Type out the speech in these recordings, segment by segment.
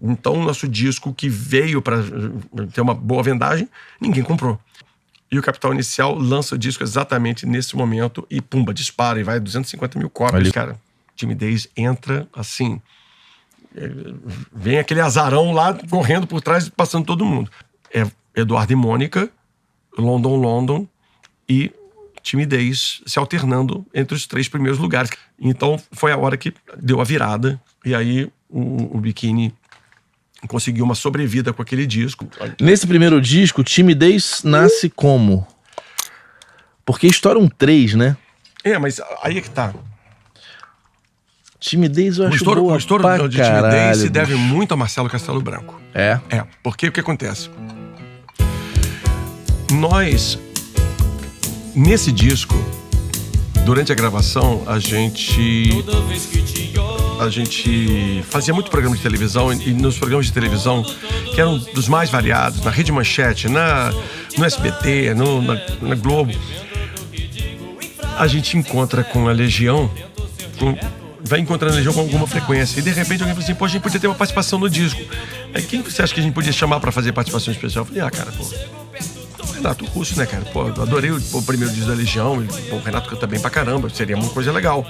Então, o nosso disco que veio para ter uma boa vendagem, ninguém comprou. E o Capital Inicial lança o disco exatamente nesse momento e pumba, dispara e vai 250 mil cópias. Ali. Cara, Timidez entra assim, vem aquele azarão lá correndo por trás, passando todo mundo. É Eduardo e Mônica, London, London e Timidez se alternando entre os 3 primeiros lugares. Então foi a hora que deu a virada e aí o Biquíni conseguiu uma sobrevida com aquele disco. Nesse primeiro disco, Timidez nasce como? Porque estouram 3, né? Mas aí é que tá. Timidez eu acho O estouro pra de caralho, Timidez se bicho. deve muito a Marcelo Castelo Branco. É? Porque o que acontece? Nós, nesse disco, durante a gravação, a gente fazia muito programa de televisão, e nos programas de televisão, que eram dos mais variados, na Rede Manchete, no SBT, na Globo, a gente encontra com a Legião, vai encontrando a Legião com alguma frequência, e de repente alguém fala assim, pô, a gente podia ter uma participação no disco. Aí quem você acha que a gente podia chamar pra fazer participação especial? Eu falei, cara, pô, Renato Russo, né, cara? Pô, eu adorei o primeiro disco da Legião, o Renato canta bem pra caramba, seria uma coisa legal.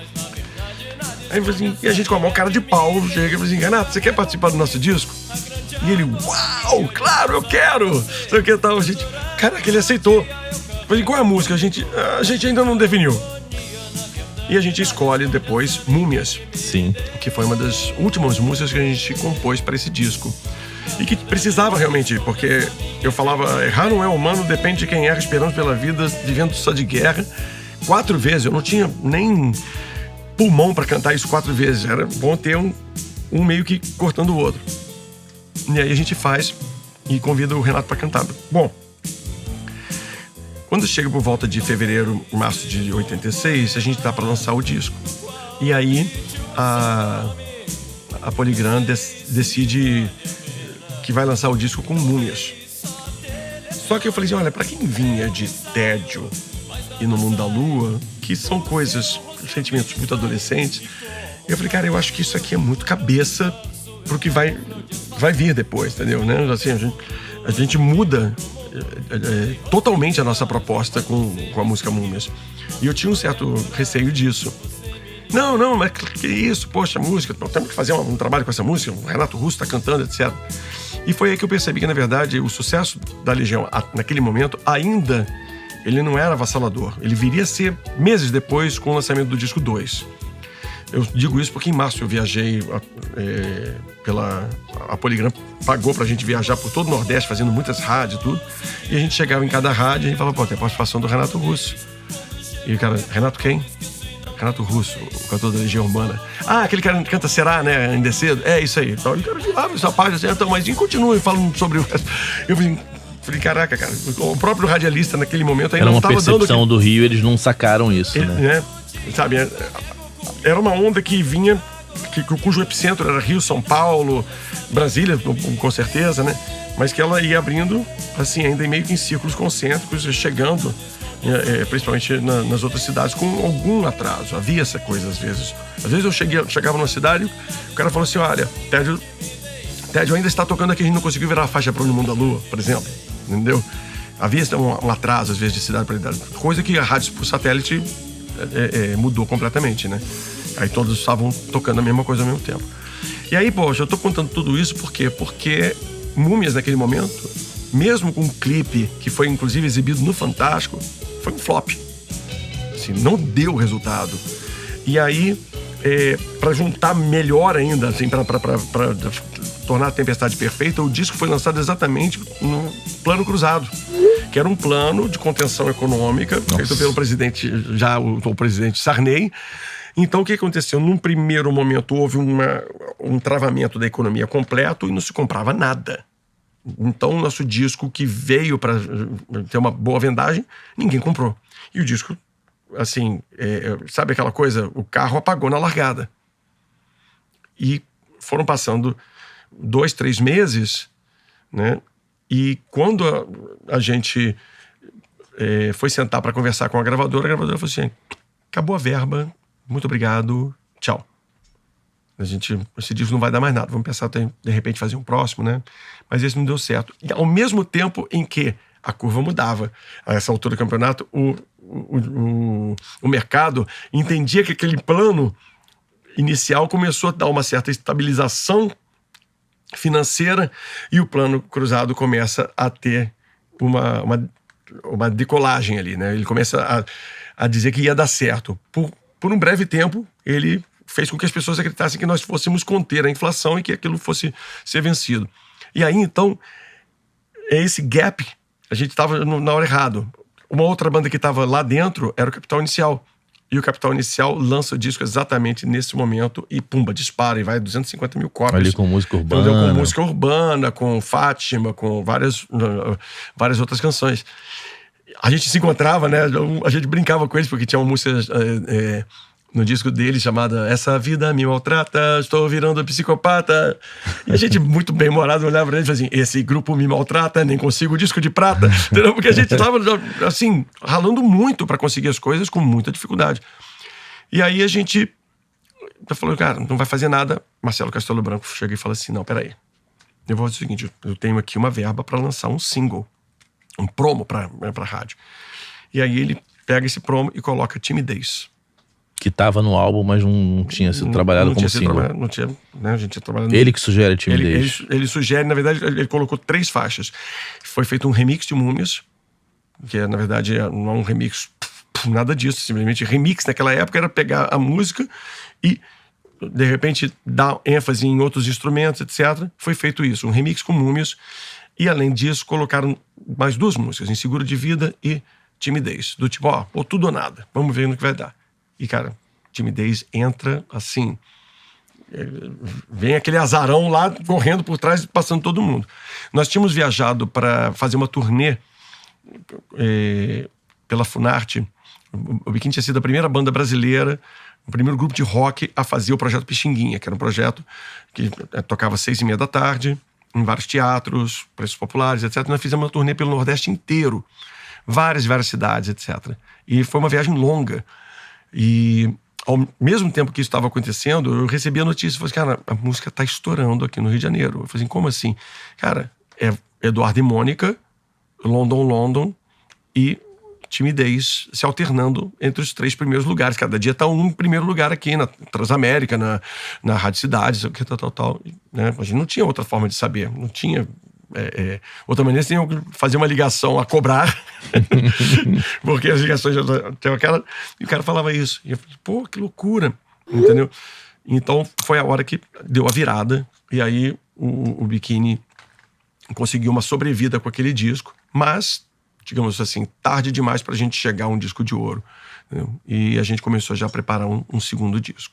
Aí assim, e a gente com a maior cara de pau chega e fala assim, Renato, você quer participar do nosso disco? E ele, uau, claro, eu quero! Sei o que tal, gente. Caraca, ele aceitou. Eu falei, qual é a música? A gente ainda não definiu. E a gente escolhe depois Múmias. Sim. Que foi uma das últimas músicas que a gente compôs para esse disco. E que precisava realmente, porque eu falava, errar não é humano, depende de quem erra esperando pela vida, vivendo só de guerra. 4 vezes, eu não tinha nem pulmão para cantar isso 4 vezes. Era bom ter um meio que cortando o outro. E aí a gente faz e convida o Renato para cantar. Bom, quando chega por volta de fevereiro, março de 86, a gente tá para lançar o disco. E aí a Polygram decide que vai lançar o disco com Múmias. Só que eu falei assim, olha, para quem vinha de Tédio e No Mundo da Lua, que são coisas, sentimentos muito adolescentes, eu falei, cara, eu acho que isso aqui é muito cabeça pro que vai vir depois, entendeu? Né? Assim, a gente muda totalmente a nossa proposta com a música Múmias. E eu tinha um certo receio disso. Não, mas que isso? Poxa, música, temos que fazer um trabalho com essa música, o Renato Russo tá cantando, etc. E foi aí que eu percebi que, na verdade, o sucesso da Legião, naquele momento, ainda ele não era avassalador. Ele viria a ser meses depois com o lançamento do disco 2. Eu digo isso porque em março eu viajei a Polygram pagou pra gente viajar por todo o Nordeste, fazendo muitas rádios e tudo. E a gente chegava em cada rádio e a gente falava, pô, tem a participação do Renato Russo. E o cara, Renato quem? Renato Russo, o cantor da Legião Urbana. Ah, aquele cara que canta Será, né? Ainda é cedo? É, isso aí. Então, o cara abre essa página assim, então, mas continue falando sobre o resto. Eu falei, caraca, cara, o próprio radialista naquele momento ainda não estava dando... Era uma percepção do Rio, eles não sacaram isso, né? Sabe, era uma onda que vinha, cujo epicentro era Rio, São Paulo, Brasília, com certeza, né? Mas que ela ia abrindo, assim, ainda meio que em círculos concêntricos, chegando... principalmente nas outras cidades, com algum atraso. Havia essa coisa às vezes. Às vezes eu chegava numa cidade, o cara falou assim, olha, Tédio ainda está tocando aqui, a gente não conseguiu virar a faixa para o Mundo da Lua, por exemplo. Entendeu? Havia um atraso, às vezes, de cidade para cidade. Coisa que a rádio por satélite mudou completamente, né? Aí todos estavam tocando a mesma coisa ao mesmo tempo. E aí, poxa, eu tô contando tudo isso por quê? Porque Múmias, naquele momento, mesmo com um clipe que foi, inclusive, exibido no Fantástico, foi um flop. Assim, não deu resultado. E aí, para juntar melhor ainda, assim, para tornar a Tempestade perfeita, o disco foi lançado exatamente no Plano Cruzado, que era um plano de contenção econômica, feito pelo presidente, o presidente Sarney. Então, o que aconteceu? Num primeiro momento, houve um travamento da economia completo e não se comprava nada. Então, o nosso disco que veio para ter uma boa vendagem, ninguém comprou. E o disco, assim, sabe aquela coisa? O carro apagou na largada. E foram passando 2, 3 meses, né? E quando a gente foi sentar para conversar com a gravadora falou assim, acabou a verba, muito obrigado, tchau. Esse disco não vai dar mais nada, vamos pensar até, de repente, fazer um próximo, né? Mas esse não deu certo. E ao mesmo tempo em que a curva mudava, a essa altura do campeonato, o mercado entendia que aquele plano inicial começou a dar uma certa estabilização financeira e o plano cruzado começa a ter uma decolagem ali, né? Ele começa a dizer que ia dar certo. Por um breve tempo, ele fez com que as pessoas acreditassem que nós fôssemos conter a inflação e que aquilo fosse ser vencido. E aí, então, esse gap, a gente estava na hora errada. Uma outra banda que estava lá dentro era o Capital Inicial. E o Capital Inicial lança o disco exatamente nesse momento e pumba, dispara e vai 250 mil cópias. Ali com música urbana. Então, com música urbana, com Fátima, com várias outras canções. A gente se encontrava, né? A gente brincava com eles porque tinha uma música no disco dele chamada Essa Vida Me Maltrata, Estou Virando Psicopata. E a gente, muito bem-humorado, olhava pra ele e falava assim: esse grupo me maltrata, nem consigo o disco de prata. Entendeu? Porque a gente tava, assim, ralando muito pra conseguir as coisas com muita dificuldade. E aí a gente falou, cara, não vai fazer nada. Marcelo Castelo Branco chega e fala assim: não, peraí. Eu vou fazer o seguinte, eu tenho aqui uma verba pra lançar um single, um promo pra rádio. E aí ele pega esse promo e coloca Timidez. Que tava no álbum, mas não tinha sido trabalhado como single. Não tinha, né? A gente tinha trabalhado. Ele que sugere Timidez. Ele sugere, na verdade, ele colocou 3 faixas. Foi feito um remix de Múmias, que na verdade não é um remix, nada disso, simplesmente remix naquela época era pegar a música e de repente dar ênfase em outros instrumentos, etc. Foi feito isso, um remix com Múmias, e além disso colocaram mais 2 músicas, Inseguro de Vida e Timidez, do tipo, ou tudo ou nada, vamos ver no que vai dar. E, cara, Timidez entra assim, vem aquele azarão lá correndo por trás, passando todo mundo. Nós tínhamos viajado para fazer uma turnê pela Funarte. O Biquíni tinha sido a primeira banda brasileira, o primeiro grupo de rock a fazer o projeto Pixinguinha, que era um projeto que tocava às 6h30 da tarde, em vários teatros, preços populares, etc. Nós fizemos uma turnê pelo Nordeste inteiro, várias cidades, etc. E foi uma viagem longa. E ao mesmo tempo que isso estava acontecendo, eu recebi a notícia, falei, cara, a música tá estourando aqui no Rio de Janeiro. Eu falei assim, como assim? Cara, é Eduardo e Mônica, London e Timidez se alternando entre os 3 primeiros lugares. Cada dia tá um em primeiro lugar aqui na Transamérica, na Rádio Cidade, tal, né? A gente não tinha outra forma de saber, não tinha outra maneira, você tinha que fazer uma ligação a cobrar, porque as ligações já tem aquela, e o cara falava isso, e eu falei, pô, que loucura, entendeu? Então foi a hora que deu a virada, e aí o Biquíni conseguiu uma sobrevida com aquele disco, mas, digamos assim, tarde demais pra gente chegar a um disco de ouro, entendeu? E a gente começou já a preparar um segundo disco.